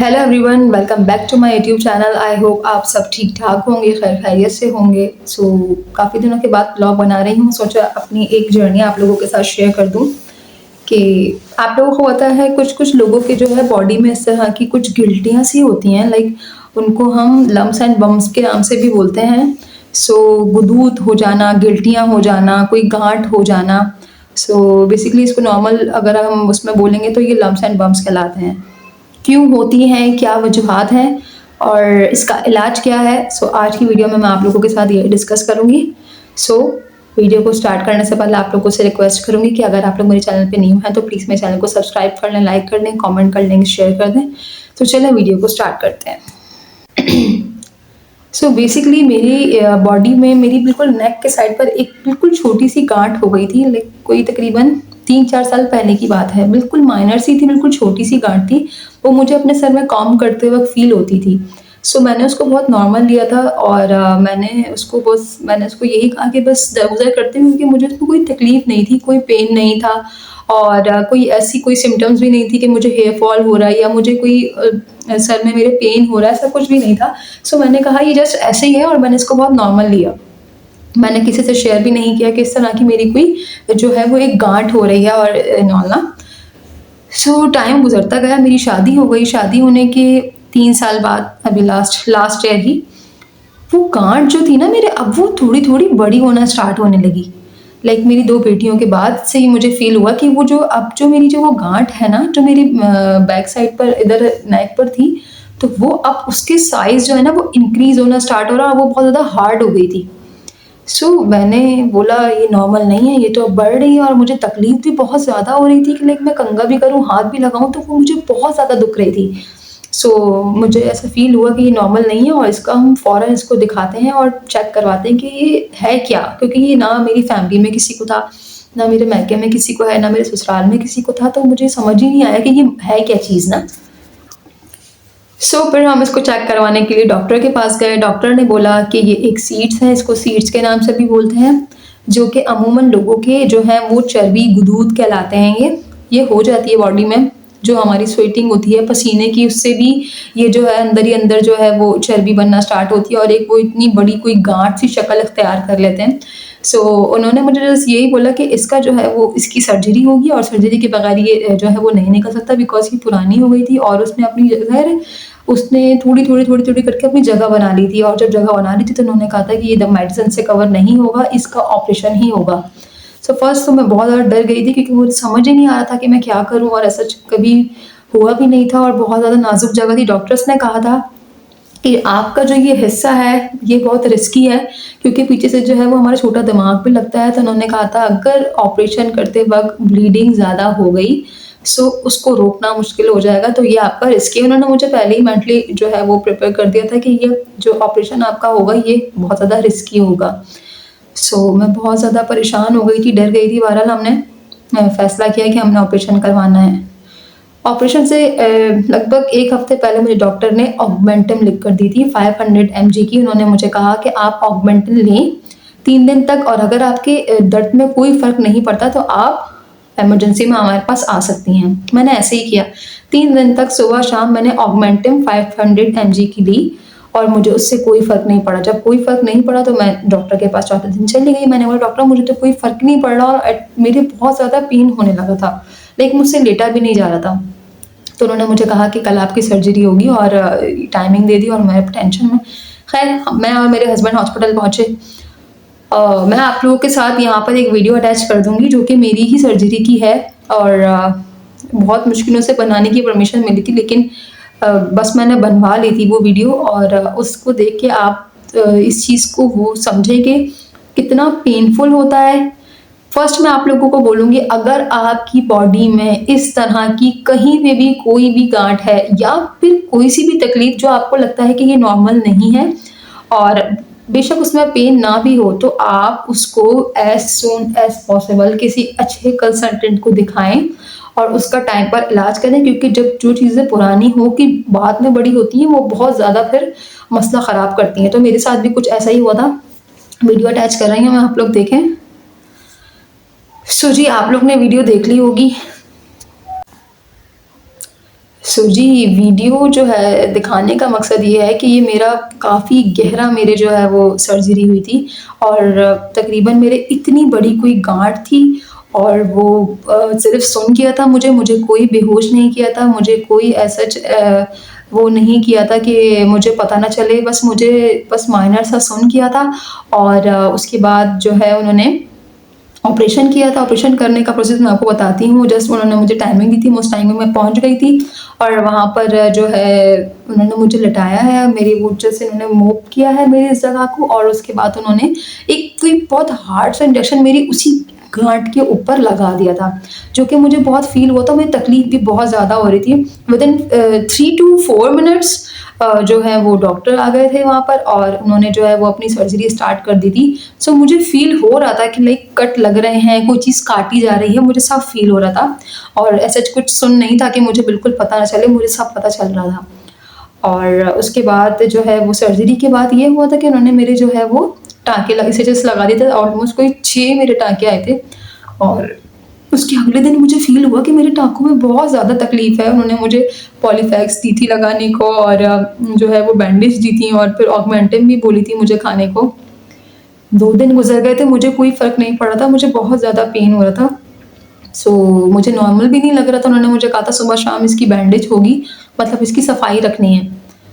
Hello everyone, welcome back to my YouTube channel. I hope आप सब ठीक ठाक होंगे, खैर खैरियत से होंगे। काफ़ी दिनों के बाद ब्लॉग बना रही हूँ, सोचा अपनी एक जर्नी आप लोगों के साथ शेयर कर दूँ कि आप लोगों को पता है कुछ कुछ लोगों के जो है बॉडी में इस तरह की कुछ गिल्टियाँ सी होती हैं, लाइक उनको हम लम्स एंड बम्स के नाम से भी बोलते हैं। गुदूद हो जाना, गिल्टियाँ हो जाना, कोई गांठ हो जाना। बेसिकली इसको नॉर्मल अगर हम उसमें बोलेंगे तो ये लम्स एंड बम्स कहलाते हैं। क्यों होती हैं, क्या वजूहात हैं और इसका इलाज क्या है, आज की वीडियो में मैं आप लोगों के साथ ये डिस्कस करूँगी। सो वीडियो को स्टार्ट करने से पहले आप लोगों से रिक्वेस्ट करूँगी कि अगर आप लोग मेरे चैनल पे न्यू हैं तो प्लीज़ मेरे चैनल को सब्सक्राइब कर लें, लाइक कर लें, कमेंट कर लें, शेयर कर दें। तो चलें वीडियो को स्टार्ट करते हैं। बेसिकली मेरी बॉडी में मेरी बिल्कुल नेक के साइड पर एक बिल्कुल छोटी सी गांठ हो गई थी, लाइक कोई तकरीबन 3-4 साल पहले की बात है। बिल्कुल माइनर सी थी, बिल्कुल छोटी सी गांठ थी। वो मुझे अपने सर में कॉम्ब करते वक्त फील होती थी। मैंने उसको बहुत नॉर्मल लिया था और मैंने उसको यही कहा कि बस दरगुजर करते हुए, क्योंकि मुझे उसमें कोई तकलीफ नहीं थी, कोई पेन नहीं था और कोई ऐसी कोई सिम्टम्स भी नहीं थी कि मुझे हेयर फॉल हो रहा है या मुझे कोई सर में मेरे पेन हो रहा है, ऐसा कुछ भी नहीं था। मैंने कहा ये जस्ट ऐसे ही है और मैंने इसको बहुत नॉर्मल लिया। मैंने किसी से शेयर भी नहीं किया कि इस तरह की मेरी कोई जो है वो एक गांठ हो रही है और नॉर्मल। टाइम गुजरता गया, मेरी शादी हो गई। शादी होने के 3 साल बाद, अभी लास्ट ईयर ही, वो गांठ जो थी ना मेरे, अब वो थोड़ी थोड़ी बड़ी होना स्टार्ट होने लगी। लाइक मेरी 2 बेटियों के बाद से ही मुझे फील हुआ कि वो जो अब जो मेरी जो वो गांठ है ना, जो मेरी बैक साइड पर इधर नेक पर थी, तो वो अब उसके साइज जो है ना वो इंक्रीज होना स्टार्ट हो रहा और वो बहुत ज़्यादा हार्ड हो गई थी। मैंने बोला ये नॉर्मल नहीं है, ये तो अब बढ़ रही है और मुझे तकलीफ भी बहुत ज़्यादा हो रही थी कि लाइक मैं कंघा भी करूँ, हाथ भी लगाऊँ तो वो मुझे बहुत ज़्यादा दुख रही थी। मुझे ऐसा फ़ील हुआ कि ये नॉर्मल नहीं है और इसका हम फ़ौरन इसको दिखाते हैं और चेक करवाते हैं कि ये है क्या? क्योंकि ये ना मेरी फैमिली में किसी को था, ना मेरे मायके में किसी को है, ना मेरे ससुराल में किसी को था, तो मुझे समझ ही नहीं आया कि ये है क्या चीज़ ना। फिर हम इसको चेक करवाने के लिए डॉक्टर के पास गए। डॉक्टर ने बोला कि ये एक सीड्स है, इसको सीड्स के नाम से भी बोलते हैं, जो कि अमूमन लोगों के जो हैं वो चर्बी गुदूद कहलाते हैं। ये हो जाती है बॉडी में, जो हमारी स्वेटिंग होती है पसीने की, उससे भी ये जो है अंदर ही अंदर जो है वो चर्बी बनना स्टार्ट होती है और एक वो इतनी बड़ी कोई गांठ सी शक्ल अख्तियार कर लेते हैं। उन्होंने मुझे बस यही बोला कि इसका जो है वो इसकी सर्जरी होगी और सर्जरी के बगैर ये जो है वो नहीं निकल सकता, बिकॉज ये पुरानी हो गई थी और उसने अपनी जगह उसने थोड़ी-थोड़ी करके अपनी जगह बना ली थी और जब जगह बना ली थी तो उन्होंने कहा था कि ये द मेडिसिन से कवर नहीं होगा, इसका ऑपरेशन ही होगा। फर्स्ट तो मैं बहुत ज़्यादा डर गई थी क्योंकि मुझे समझ ही नहीं आ रहा था कि मैं क्या करूँ और ऐसा कभी हुआ भी नहीं था और बहुत ज़्यादा नाज़ुक जगह थी। डॉक्टर्स ने कहा था कि आपका जो ये हिस्सा है ये बहुत रिस्की है, क्योंकि पीछे से जो है वो हमारा छोटा दिमाग भी लगता है। तो उन्होंने कहा था अगर ऑपरेशन करते वक़्त ब्लीडिंग ज़्यादा हो गई उसको रोकना मुश्किल हो जाएगा, तो ये आपका रिस्क है। उन्होंने मुझे पहले ही मेंटली जो है वो प्रिपेयर कर दिया था कि ये जो ऑपरेशन आपका होगा ये बहुत ज़्यादा रिस्की होगा। मैं बहुत ज़्यादा परेशान हो गई थी, डर गई थी। बहरहाल हमने फैसला किया कि हमने ऑपरेशन करवाना है। ऑपरेशन से लगभग 1 हफ्ते पहले मुझे डॉक्टर ने ऑगमेंटम लिख कर दी थी 500 mg की। उन्होंने मुझे कहा कि आप ऑगमेंटम लें 3 दिन तक और अगर आपके दर्द में कोई फ़र्क नहीं पड़ता तो आप इमरजेंसी में हमारे पास आ सकती हैं। मैंने ऐसे ही किया। 3 दिन तक सुबह शाम मैंने ऑगमेंटम 500 mg की ली और मुझे उससे कोई फ़र्क नहीं पड़ा। जब कोई फ़र्क नहीं पड़ा तो मैं डॉक्टर के पास चौथे दिन चली गई। मैंने बोला डॉक्टर मुझे तो कोई फ़र्क नहीं पड़ रहा और मेरे बहुत ज़्यादा पेन होने लगा था, लेकिन मुझसे लेटा भी नहीं जा रहा था। तो उन्होंने मुझे कहा कि कल आपकी सर्जरी होगी और टाइमिंग दे दी और मैं टेंशन में, खैर मैं और मेरे हस्बैंड हॉस्पिटल पहुँचे। मैं आप लोगों के साथ यहाँ पर एक वीडियो अटैच कर दूँगी जो कि मेरी ही सर्जरी की है और बहुत मुश्किलों से बनाने की परमिशन मिली थी, लेकिन बस मैंने बनवा ली थी वो वीडियो और उसको देख के आप इस चीज़ को वो समझें कि कितना पेनफुल होता है। फर्स्ट मैं आप लोगों को बोलूँगी, अगर आपकी बॉडी में इस तरह की कहीं पे भी कोई भी गांठ है या फिर कोई सी भी तकलीफ जो आपको लगता है कि ये नॉर्मल नहीं है और बेशक उसमें पेन ना भी हो, तो आप उसको एज सून एज पॉसिबल किसी अच्छे कंसल्टेंट को दिखाएं और उसका टाइम पर इलाज करें, क्योंकि जब जो चीज़ें पुरानी हो कि बाद में बड़ी होती हैं वो बहुत ज़्यादा फिर मसला ख़राब करती हैं। तो मेरे साथ भी कुछ ऐसा ही हुआ था। वीडियो अटैच कर रही हूँ मैं, आप लोग देखें। जी आप लोग ने वीडियो देख ली होगी। सो जी, वीडियो जो है दिखाने का मकसद ये है कि ये मेरा काफ़ी गहरा मेरे जो है वो सर्जरी हुई थी और तकरीबन मेरे इतनी बड़ी कोई गाँठ थी और वो सिर्फ़ सुन किया था मुझे कोई बेहोश नहीं किया था, मुझे कोई वो नहीं किया था कि मुझे पता ना चले, बस माइनर सा सुन किया था और उसके बाद जो है उन्होंने ऑपरेशन किया था। ऑपरेशन करने का प्रोसेस मैं आपको बताती हूँ। जस्ट उन्होंने मुझे टाइमिंग दी थी, मैं उस टाइम में मैं पहुँच गई थी और वहाँ पर जो है उन्होंने मुझे लिटाया है, मेरी वो जैसे उन्होंने मोप किया है मेरी इस जगह को और उसके बाद उन्होंने एक कोई बहुत हार्ड सा इंजेक्शन मेरी उसी गाँठ के ऊपर लगा दिया था, जो कि मुझे बहुत फ़ील हुआ था, मुझे तकलीफ़ भी बहुत ज़्यादा हो रही थी। विदिन 3 टू 4 मिनट्स जो है वो डॉक्टर आ गए थे वहाँ पर और उन्होंने जो है वो अपनी सर्जरी स्टार्ट कर दी थी। सो मुझे फ़ील हो रहा था कि लाइक कट लग रहे हैं, कोई चीज़ काटी जा रही है, मुझे सब फ़ील हो रहा था और ऐसा कुछ सुन नहीं था कि मुझे बिल्कुल पता ना चले, मुझे सब पता चल रहा था। और उसके बाद जो है वो सर्जरी के बाद ये हुआ था कि उन्होंने मेरे जो है वो टाँके स्टिचेस लगा दिए थे, ऑलमोस्ट कोई 6 मेरे टाँके आए थे और उसके अगले दिन मुझे फ़ील हुआ कि मेरे टाँकों में बहुत ज़्यादा तकलीफ़ है। उन्होंने मुझे पॉलीफैक्स दी थी लगाने को और जो है वो बैंडेज दी थी और फिर ऑगमेंटिन भी बोली थी मुझे खाने को। 2 दिन गुज़र गए थे, मुझे कोई फ़र्क नहीं पड़ा था, मुझे बहुत ज़्यादा पेन हो रहा था। सो मुझे नॉर्मल भी नहीं लग रहा था, उन्होंने मुझे कहा था सुबह-शाम इसकी बैंडेज होगी, मतलब इसकी सफाई रखनी है।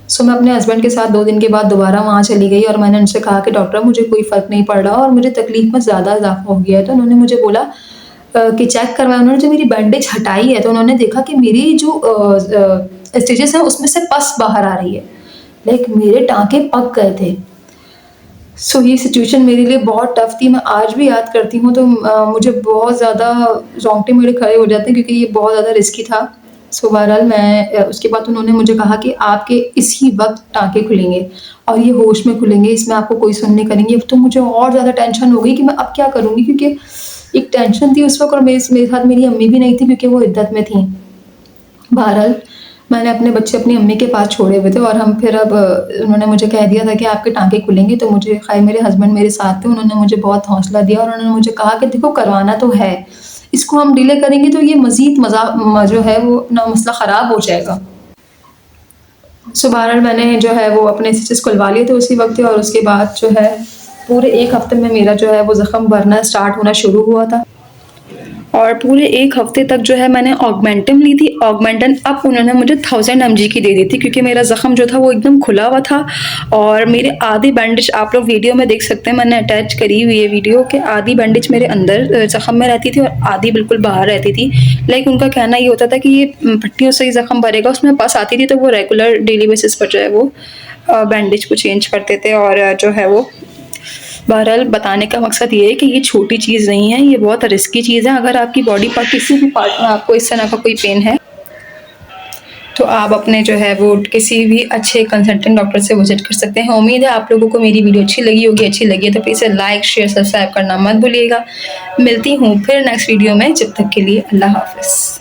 सो मैं अपने हस्बैंड के साथ 2 दिन के बाद दोबारा वहाँ चली गई और मैंने उनसे कहा कि डॉक्टर मुझे कोई फ़र्क नहीं पड़ रहा और मुझे तकलीफ़ में ज़्यादा इज़ाफ़ा हो गया है। तो उन्होंने मुझे बोला कि चेक करवाया। उन्होंने जब मेरी बैंडेज हटाई है तो उन्होंने देखा कि मेरी जो स्टिचेज़ हैं उसमें से पस बाहर आ रही है। लाइक मेरे टाँके पक गए थे। सो ये सिचुएशन मेरे लिए बहुत टफ़ थी, मैं आज भी याद करती हूँ तो मुझे बहुत ज़्यादा रोंगटे मेरे खड़े हो जाते हैं क्योंकि ये बहुत ज़्यादा रिस्की था। सो बहरहाल मैं उसके बाद उन्होंने मुझे कहा कि आपके इसी वक़्त टाँके खुलेंगे और ये होश में खुलेंगे, इसमें आपको कोई सुन नहीं करेंगे। तो मुझे और ज़्यादा टेंशन हो गई कि मैं अब क्या करूँगी क्योंकि एक टेंशन थी उस वक़्त और मेरे साथ मेरी अम्मी भी नहीं थी क्योंकि वो इद्दत में थीं। बहरहाल मैंने अपने बच्चे अपनी अम्मी के पास छोड़े हुए थे और हम फिर अब उन्होंने मुझे कह दिया था कि आपके टाँके खुलेंगे तो मुझे ख़ैर मेरे हस्बैंड मेरे साथ थे, उन्होंने मुझे बहुत हौसला दिया और उन्होंने मुझे कहा कि देखो करवाना तो है, इसको हम डिले करेंगे तो ये मज़ीद जो है वो ना मसला ख़राब हो जाएगा। सो बहरहाल मैंने जो है वो अपने स्टिचेस खुलवा लिए थे उसी वक़्त और उसके बाद जो है पूरे 1 हफ़्ते में मेरा जो है वो ज़ख्म भरना स्टार्ट होना शुरू हुआ था। और पूरे 1 हफ़्ते तक जो है मैंने ऑगमेंटिन ली थी। ऑगमेंटिन अब उन्होंने मुझे 1000 mg की दे दी थी क्योंकि मेरा ज़ख्म जो था वो एकदम खुला हुआ था और मेरे आधी बैंडेज आप लोग वीडियो में देख सकते हैं, मैंने अटैच करी हुई है वीडियो कि आधी बैंडेज मेरे अंदर ज़ख्म में रहती थी और आधी बिल्कुल बाहर रहती थी। लाइक उनका कहना ये होता था कि ये पट्टियों से ही ज़ख्म भरेगा, उसमें पस आती थी तो वो रेगुलर डेली बेसिस पर जो है वो बैंडेज को चेंज करते थे और जो है वो बहरहाल बताने का मकसद ये है कि ये छोटी चीज़ नहीं है, ये बहुत रिस्की चीज़ है। अगर आपकी बॉडी पर किसी भी पार्ट में आपको इस तरह का कोई पेन है, तो आप अपने जो है वो किसी भी अच्छे कंसल्टेंट डॉक्टर से विज़िट कर सकते हैं। उम्मीद है आप लोगों को मेरी वीडियो अच्छी लगी होगी, अच्छी लगी है तो प्लीज़ लाइक, शेयर, सब्सक्राइब करना मत भूलिएगा। मिलती हूँ फिर नेक्स्ट वीडियो में, जब तक के लिए अल्लाह हाफ़िज़।